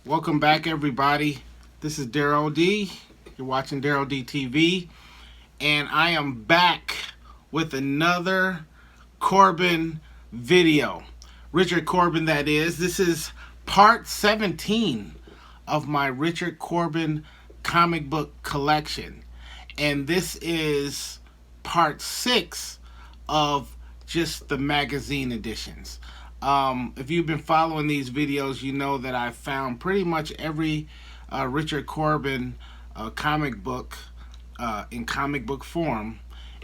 Welcome back, everybody. This is Daryl D. You're watching Daryl D TV, and I am back with another Corben video. Richard Corben, that is. This is part 17 of my Richard Corben comic book collection, and this is part 6 of just the magazine editions. If you've been following these videos, you know that I've found pretty much every Richard Corben comic book in comic book form,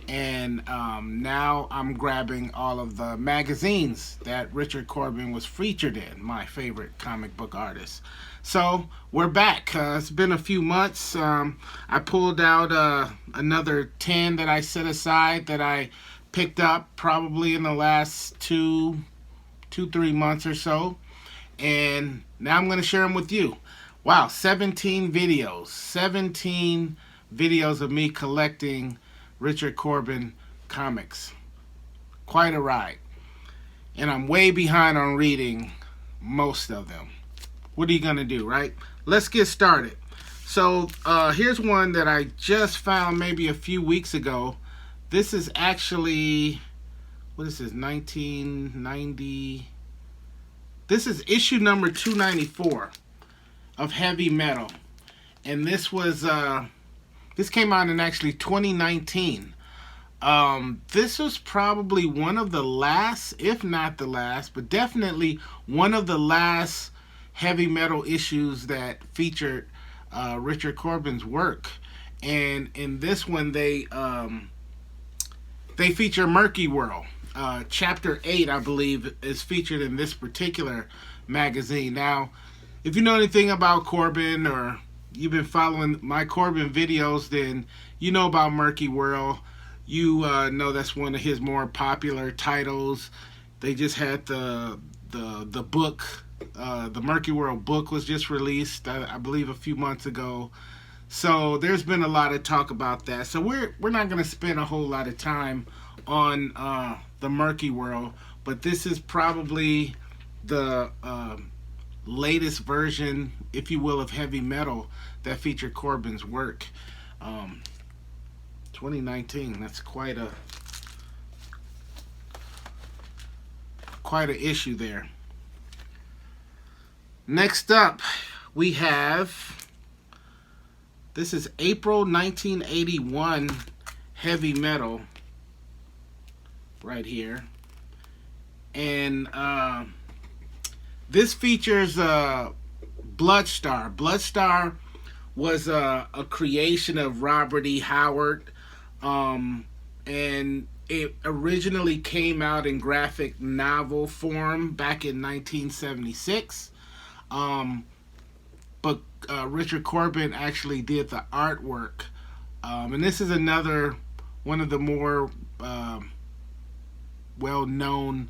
and now I'm grabbing all of the magazines that Richard Corben was featured in, my favorite comic book artist. So we're back. It's been a few months. I pulled out another 10 that I set aside that I picked up probably in the last 3 months or so, and now I'm going to share them with you. Wow, 17 videos of me collecting Richard Corben comics. Quite a ride, and I'm way behind on reading most of them. What are you going to do, right? Let's get started. So here's one that I just found maybe a few weeks ago. This is actually, what is this, 1990? This is issue number 294 of Heavy Metal. And this was, this came out in actually 2019. This was probably one of the last, if not the last, but definitely one of the last Heavy Metal issues that featured Richard Corben's work. And in this one, they feature Murky World. Chapter 8, I believe, is featured in this particular magazine. Now, if you know anything about Corben, or you've been following my Corben videos, then you know about Murky World. You know that's one of his more popular titles. They just had the book, the Murky World book was just released, I believe, a few months ago. So there's been a lot of talk about that. So we're not going to spend a whole lot of time on the Murky World, but this is probably the latest version, if you will, of Heavy Metal that featured Corben's work. 2019, that's quite a issue there. Next up, we have, this is April 1981 Heavy Metal right here, and this features Bloodstar. Bloodstar was a creation of Robert E. Howard, and it originally came out in graphic novel form back in 1976. But Richard Corben actually did the artwork, and this is another one of the more well-known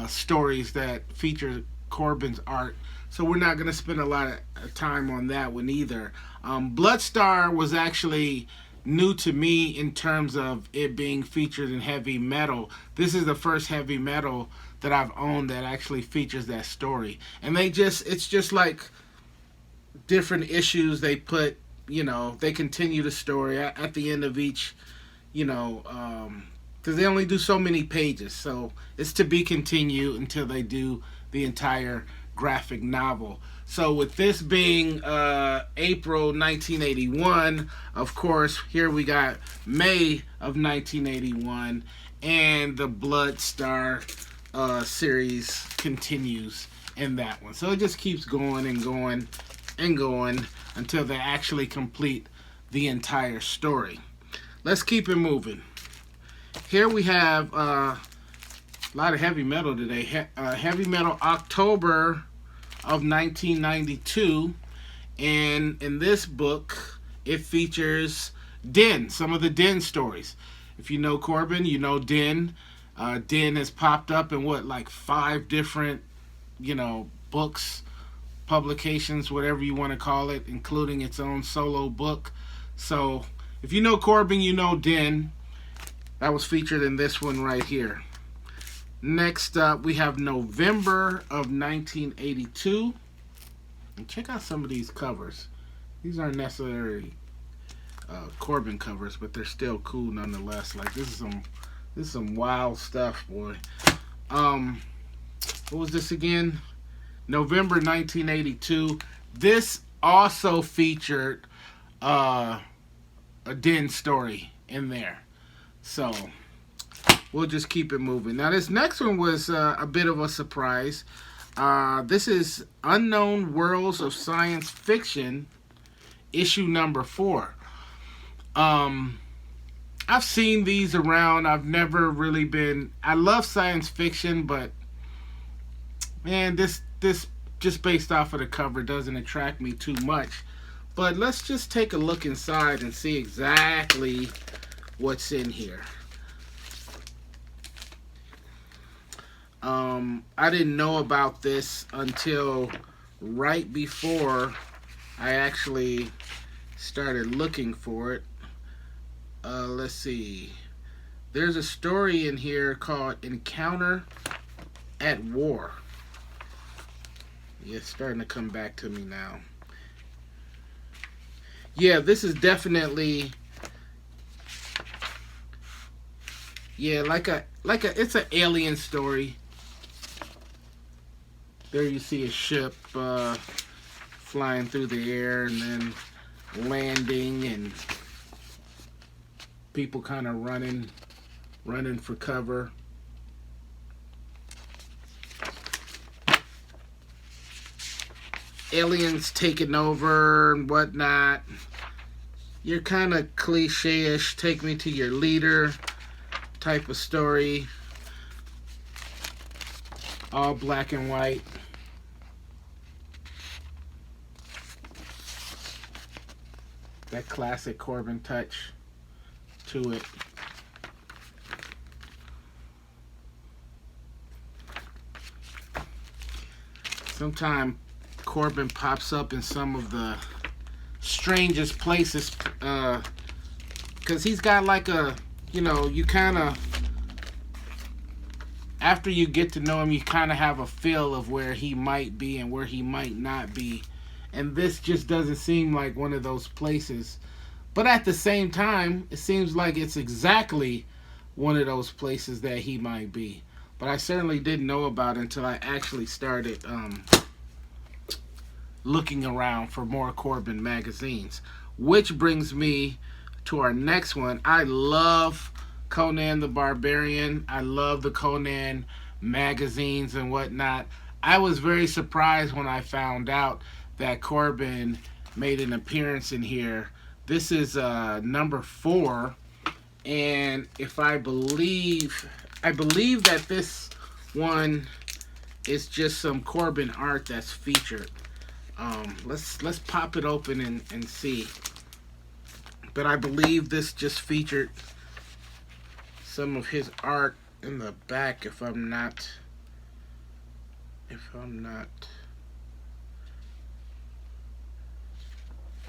stories that feature Corben's art. So we're not going to spend a lot of time on that one either. Bloodstar was actually new to me in terms of it being featured in Heavy Metal. This is the first Heavy Metal that I've owned that actually features that story. And it's just like different issues they put, they continue the story at the end of each, because they only do so many pages. So it's to be continued until they do the entire graphic novel. So with this being April 1981, of course, here we got May of 1981, and the Bloodstar series continues in that one. So it just keeps going and going and going until they actually complete the entire story. Let's keep it moving. Here we have a lot of Heavy Metal today. Heavy Metal October of 1992, and in this book it features Den, some of the Den stories. If you know Corben, you know Den. Den has popped up in like 5 different, books, publications, whatever you want to call it, including its own solo book. So if you know Corben, you know Den. That was featured in this one right here. Next up, we have November of 1982. And check out some of these covers. These aren't necessarily Corben covers, but they're still cool nonetheless. Like this is some wild stuff, boy. What was this again? November 1982. This also featured a Den story in there. So we'll just keep it moving. Now this next one was a bit of a surprise. This is Unknown Worlds of Science Fiction, issue number 4. I've seen these around. I've never really been... I love science fiction, but man, this just based off of the cover doesn't attract me too much. But let's just take a look inside and see exactly what's in here. I didn't know about this until right before I actually started looking for it. Let's see. There's a story in here called Encounter at War. Yeah, it's starting to come back to me now. Yeah, this is definitely... Yeah, it's an alien story. There you see a ship flying through the air and then landing, and people kind of running for cover. Aliens taking over and whatnot. You're kind of cliche-ish, take me to your leader type of story. All black and white. That classic Corben touch to it. Sometimes Corben pops up in some of the strangest places, because he's got like a, you kind of, after you get to know him, you kind of have a feel of where he might be and where he might not be. And this just doesn't seem like one of those places. But at the same time, it seems like it's exactly one of those places that he might be. But I certainly didn't know about it until I actually started looking around for more Corben magazines. Which brings me to our next one. I love Conan the Barbarian. I love the Conan magazines and whatnot. I was very surprised when I found out that Corben made an appearance in here. This is number 4, and if I believe that this one is just some Corben art that's featured. Let's pop it open and see. But I believe this just featured some of his art in the back, if I'm not.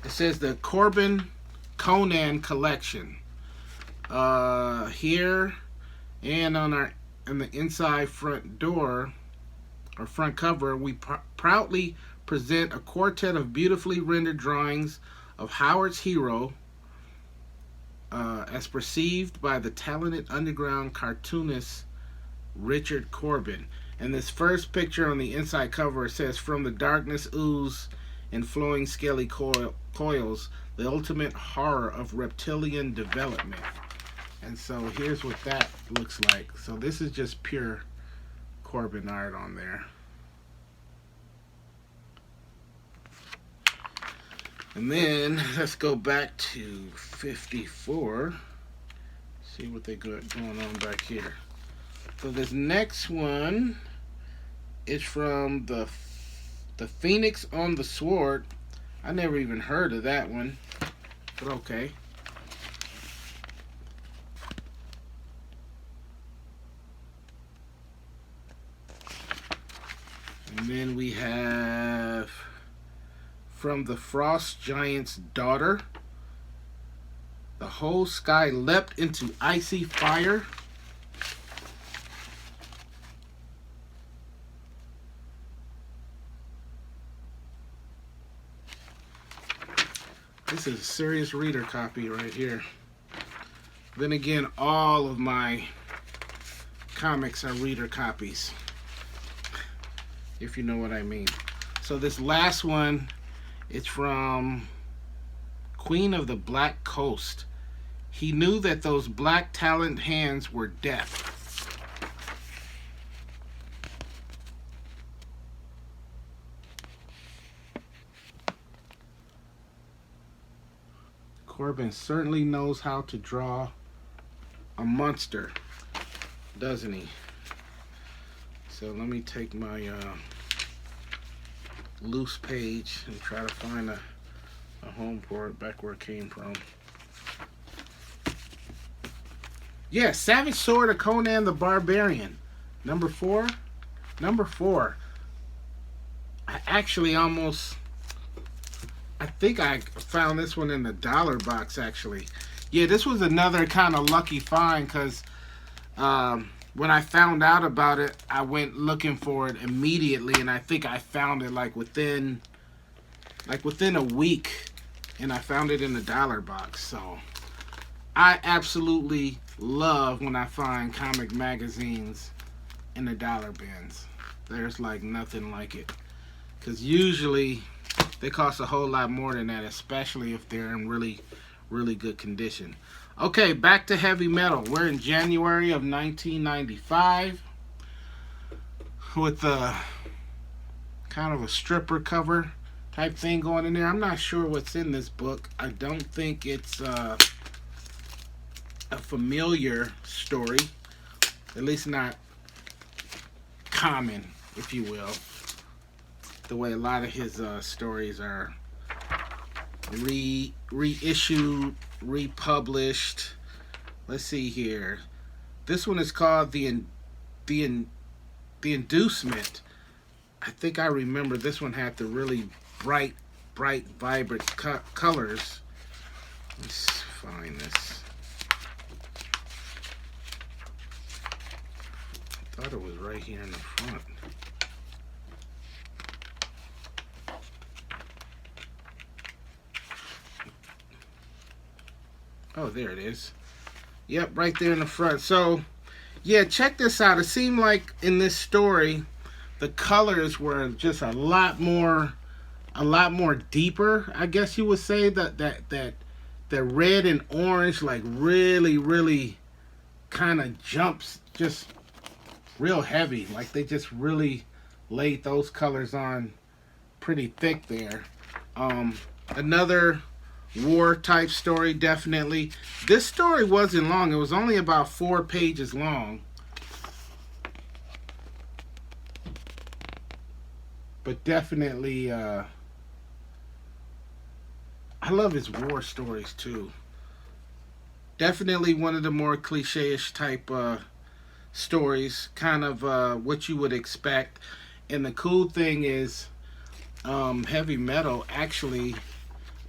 It says the Corben Conan collection. Here and on the inside front door or front cover, we proudly present a quartet of beautifully rendered drawings of Howard's hero, as perceived by the talented underground cartoonist Richard Corben. And this first picture on the inside cover, it says, "From the darkness ooze and flowing scaly coils, the ultimate horror of reptilian development." And so here's what that looks like. So this is just pure Corben art on there. And then let's go back to 54. See what they got going on back here. So this next one is from the Phoenix on the Sword. I never even heard of that one, but okay. And then we have from the Frost Giant's Daughter. The whole sky leapt into icy fire. This is a serious reader copy right here. Then again, all of my comics are reader copies, if you know what I mean. So this last one, it's from Queen of the Black Coast. He knew that those black taloned hands were death. Corben certainly knows how to draw a monster, doesn't he? So let me take my loose page and try to find a home for it back where it came from. Yeah, Savage Sword of Conan the Barbarian. Number 4. Number 4. I think I found this one in the dollar box, actually. Yeah, this was another kind of lucky find, because when I found out about it, I went looking for it immediately, and I think I found it like within a week, and I found it in the dollar box. So I absolutely love when I find comic magazines in the dollar bins. There's like nothing like it, because usually they cost a whole lot more than that, especially if they're in really, really good condition. Okay, back to heavy metal. We're in January of 1995 with a kind of a stripper cover type thing going in there. I'm not sure what's in this book. I don't think it's a familiar story, at least not common, if you will, the way a lot of his stories are reissued, republished. Let's see here. This one is called the Inducement. I think I remember this one had the really bright, vibrant colors. Let's find this. I thought it was right here in the front. Oh, there it is. Yep, right there in the front. So, yeah, check this out. It seemed like in this story, the colors were just a lot more deeper, I guess you would say. That red and orange, like really kind of jumps, just real heavy. Like they just really laid those colors on pretty thick there. Another war type story, definitely. This story wasn't long. It was only about 4 pages long. But definitely, I love his war stories too. Definitely one of the more cliche-ish type stories, kind of what you would expect. And the cool thing is, heavy metal actually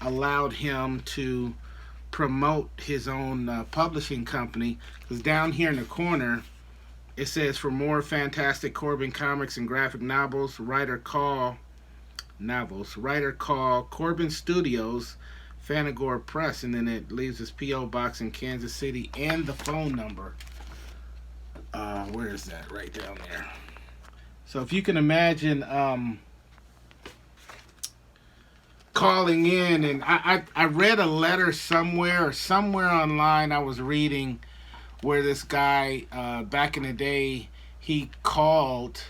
allowed him to promote his own publishing company, because down here in the corner it says, for more fantastic Corben comics and graphic novels, writer call Corben Studios, Fanagore Press, and then it leaves his P.O. box in Kansas City and the phone number. Where is that? Right down there. So if you can imagine calling in, and I read a letter somewhere online I was reading, where this guy back in the day, he called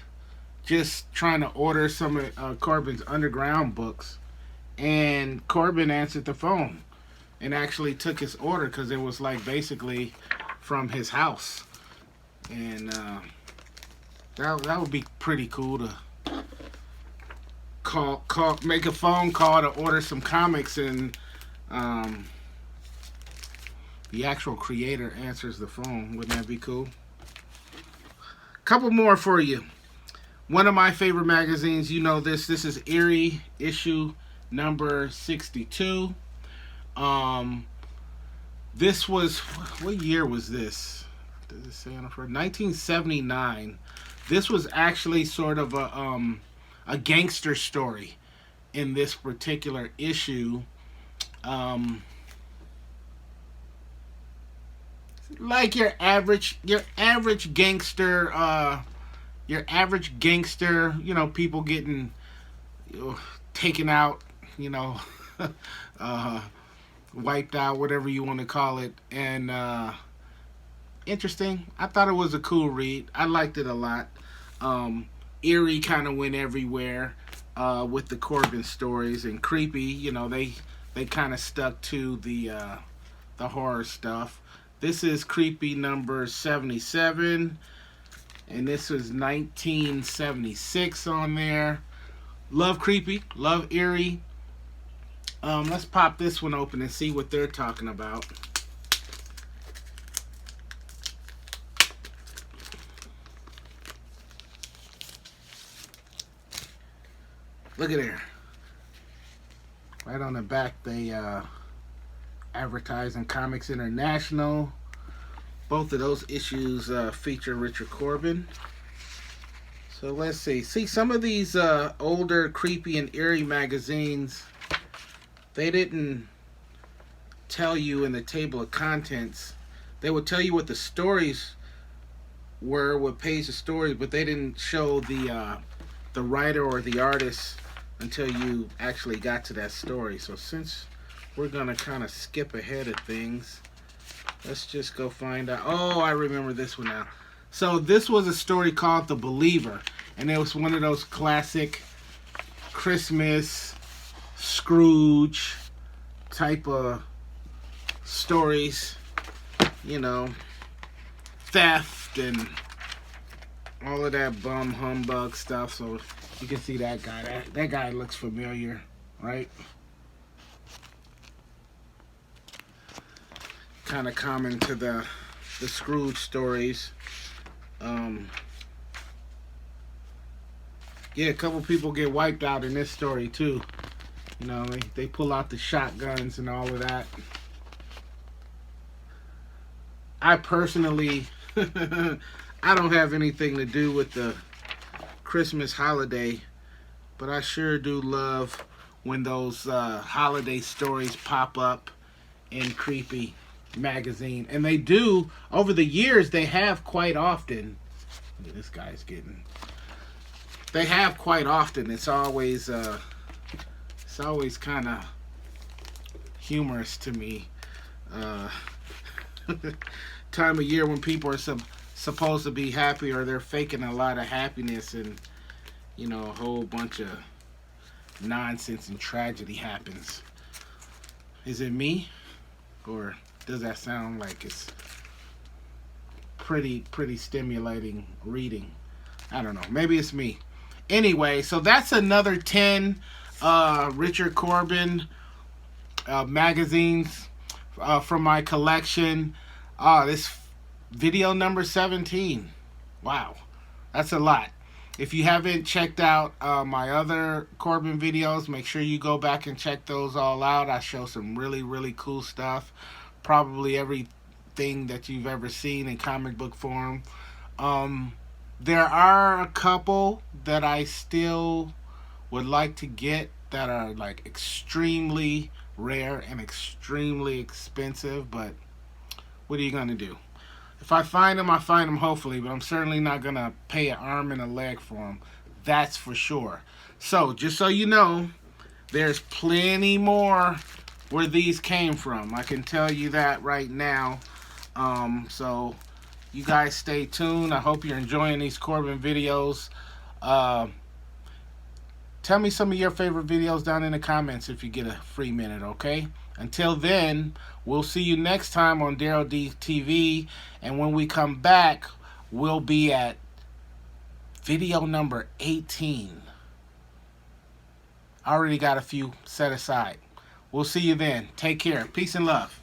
just trying to order some of Corben's underground books, and Corben answered the phone and actually took his order, because it was like basically from his house. And that would be pretty cool to make a phone call to order some comics, and the actual creator answers the phone. Wouldn't that be cool? Couple more for you. One of my favorite magazines, you know this. This is Eerie, issue number 62. This was, what year was this? Does it say on the front? 1979. This was actually sort of a gangster story in this particular issue. Um, like your average gangster, you know, people getting taken out, you know, uh, wiped out, whatever you want to call it, and interesting. I thought it was a cool read. I liked it a lot. Um, Eerie kind of went everywhere with the Corben stories, and creepy. You know, they kind of stuck to the horror stuff. This is creepy number 77, and this was 1976 on there. Love creepy, love eerie. Let's pop this one open and see what they're talking about. Look at there. Right on the back, they advertise in Comics International. Both of those issues feature Richard Corben. So let's see. See, some of these older creepy and eerie magazines, they didn't tell you in the table of contents. They would tell you what the stories were, what page of stories, but they didn't show the writer or the artist until you actually got to that story. So since we're gonna kind of skip ahead of things, let's just go find out. Oh, I remember this one now. So this was a story called The Believer, and it was one of those classic Christmas Scrooge type of stories, you know, theft and all of that bum humbug stuff. So you can see that guy. That guy looks familiar, right? Kind of common to the Scrooge stories. Yeah, a couple people get wiped out in this story too. You know, they pull out the shotguns and all of that. I personally, I don't have anything to do with the Christmas holiday, but I sure do love when those holiday stories pop up in creepy magazine. And they do, over the years, they have quite often. Look at this guy's getting. They have quite often. It's always kind of humorous to me. Time of year when people are supposed to be happy, or they're faking a lot of happiness, and you know, a whole bunch of nonsense and tragedy happens. Is it me, or does that sound like it's pretty stimulating reading? I don't know. Maybe it's me. Anyway, so that's another 10 Richard Corben magazines from my collection. This video number 17. Wow, that's a lot. If you haven't checked out my other Corben videos, make sure you go back and check those all out. I show some really cool stuff. Probably everything that you've ever seen in comic book form. There are a couple that I still would like to get that are like extremely rare and extremely expensive, but what are you gonna do? If I find them, I find them, hopefully, but I'm certainly not gonna pay an arm and a leg for them. That's for sure. So just so you know, there's plenty more where these came from. I can tell you that right now. So you guys stay tuned. I hope you're enjoying these Corben videos. Tell me some of your favorite videos down in the comments if you get a free minute, okay? Until then, we'll see you next time on Daryl D TV. And when we come back, we'll be at video number 18. I already got a few set aside. We'll see you then. Take care. Peace and love.